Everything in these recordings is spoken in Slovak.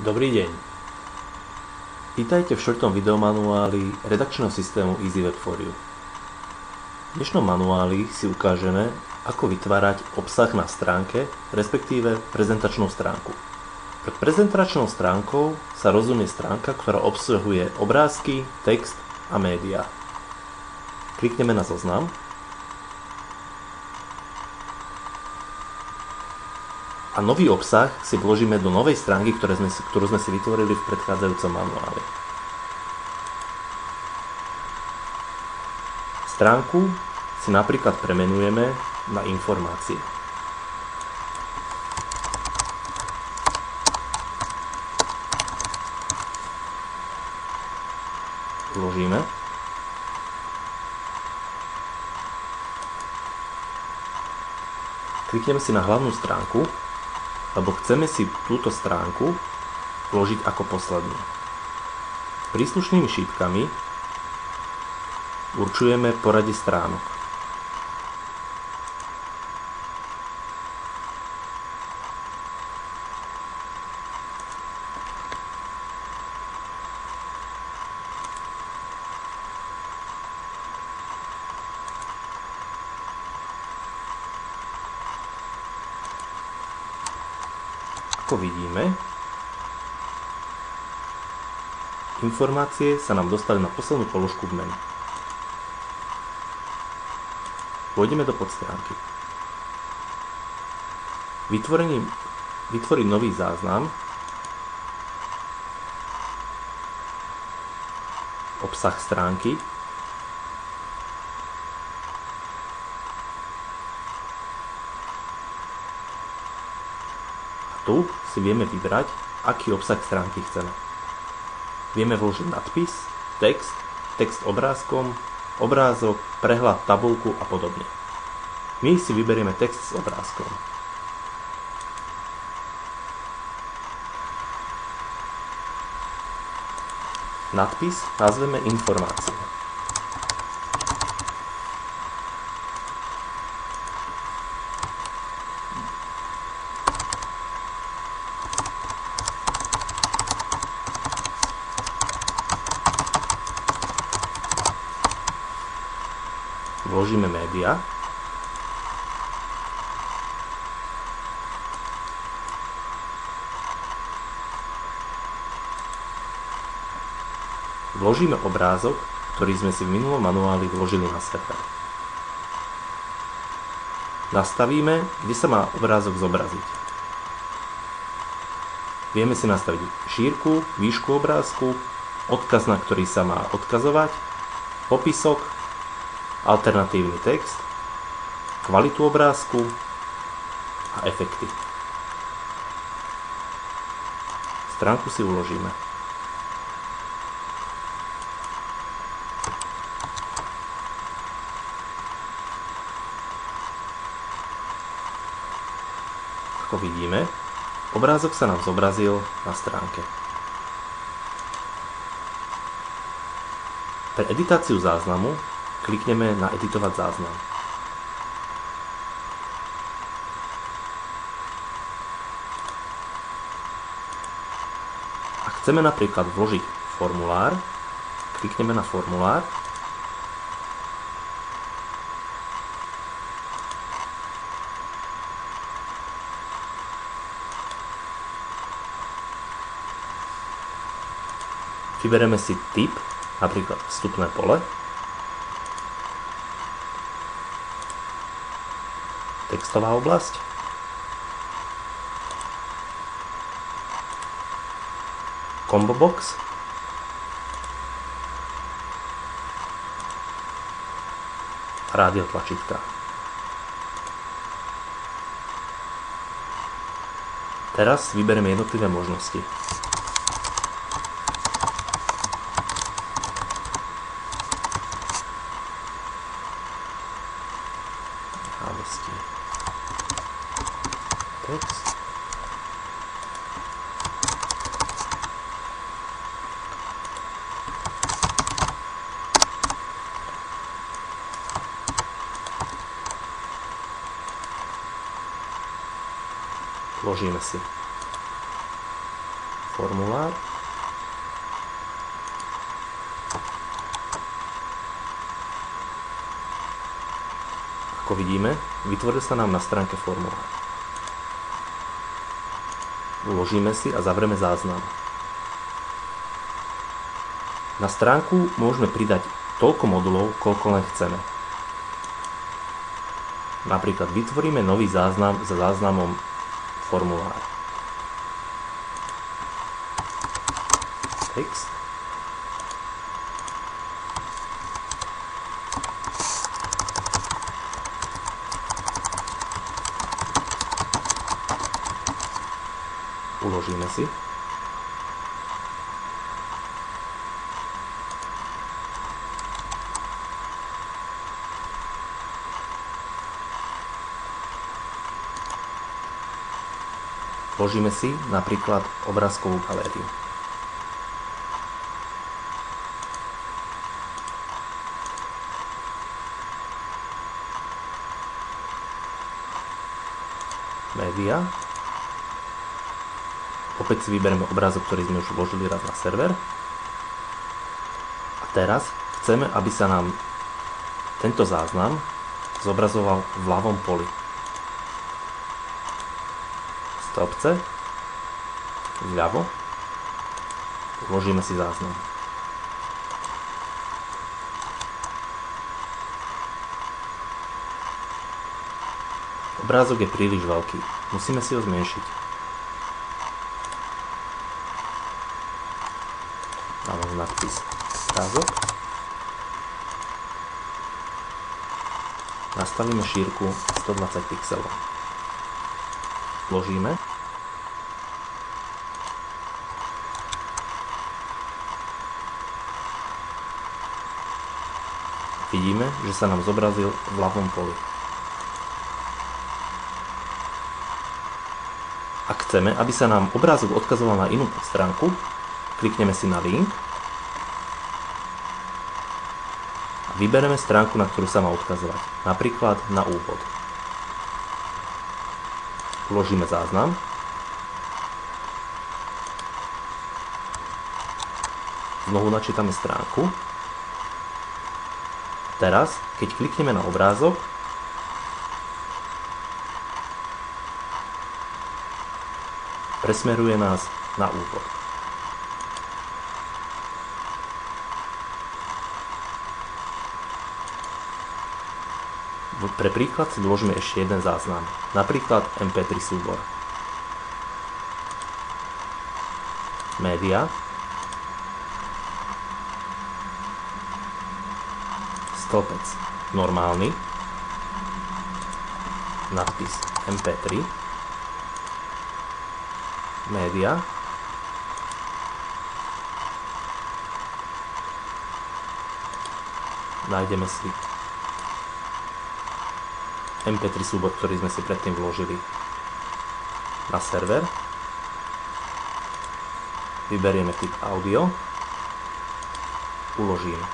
Dobrý deň. Vítajte v 4. videomanuáli redakčného systému EasyWeb4U. V dnešnom manuáli si ukážeme, ako vytvárať obsah na stránke, respektíve prezentačnú stránku. Pod prezentačnou stránkou sa rozumie stránka, ktorá obsahuje obrázky, text a médiá. Klikneme na zoznam. A nový obsah si vložíme do novej stránky, ktorú sme si vytvorili v predchádzajúcom manuáli. Stránku si napríklad premenujeme na informácie. Vložíme. Klikneme si na hlavnú stránku, lebo chceme si túto stránku vložiť ako poslednú. Príslušnými šípkami určujeme poradie stránok. Ako vidíme, informácie sa nám dostali na poslednú položku v menu. Pôjdeme do podstránky. Vytvoriť nový záznam, obsah stránky, tu si vieme vybrať, aký obsah stránky chceme. Vieme vložiť nadpis, text obrázkom, obrázok, prehľad, tabuľku a podobne. My si vyberieme text s obrázkom. Nadpis nazveme informácie. Vložíme média. Vložíme obrázok, ktorý sme si v minulom manuáli vložili na server. Nastavíme, kde sa má obrázok zobraziť. Vieme si nastaviť šírku, výšku obrázku, odkaz, na ktorý sa má odkazovať, popisok, alternatívny text, kvalitu obrázku a efekty. Stránku si uložíme. Ako vidíme, obrázok sa nám zobrazil na stránke. Pre editáciu záznamu klikneme na editovať záznam. Ak chceme napríklad vložiť formulár, klikneme na formulár. Vyberieme si typ, napríklad vstupné pole. Textová oblasť. Combo box. Rádio tlačítka. Teraz vyberieme jednotlivé možnosti. Text. Vložíme si. formulár. Ako vidíme, vytvoril sa nám na stránke formulár. Uložíme si a zavrieme záznam. Na stránku môžeme pridať toľko modulov, koľko len chceme. Napríklad vytvoríme nový záznam za záznamom formulár. Text. Uložíme si. Vložíme si napríklad obrázkovú galériu. Média. Opäť si vyberieme obrázok, ktorý sme už vložili raz na server. A teraz chceme, aby sa nám tento záznam zobrazoval v ľavom poli. Stĺpce, vľavo, vložíme si záznam. Obrázok je príliš veľký, musíme si ho zmenšiť. Dáme nadpis obrázok. Nastavíme šírku 120 pixelov. Vložíme. Vidíme, že sa nám zobrazil v ľavom poli. Ak chceme, aby sa nám obrázok odkazoval na inú stránku, klikneme si na link a vybereme stránku, na ktorú sa má odkazovať, napríklad na úvod. Uložíme záznam. Znovu načítame stránku. Teraz, keď klikneme na obrázok, presmeruje nás na úvod. Pre príklad si vložíme ešte jeden záznam, napríklad MP3 súbor. Média. Stĺpec normálny. Nadpis MP3. Média. Nájdeme si MP3 súbor, ktorý sme si predtým vložili na server. Vyberieme typ audio. Uložíme.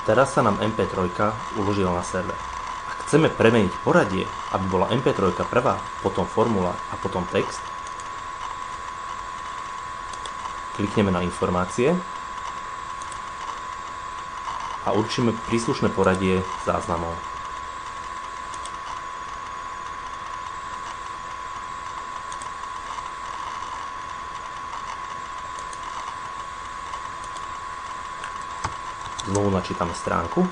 Teraz sa nám MP3 uložila na server. Chceme premeniť poradie, aby bola MP3 prvá, potom formulár a potom text, klikneme na informácie a určíme príslušné poradie záznamov. Znovu načítame stránku.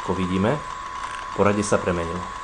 Ako vidíme, poradie sa premenilo.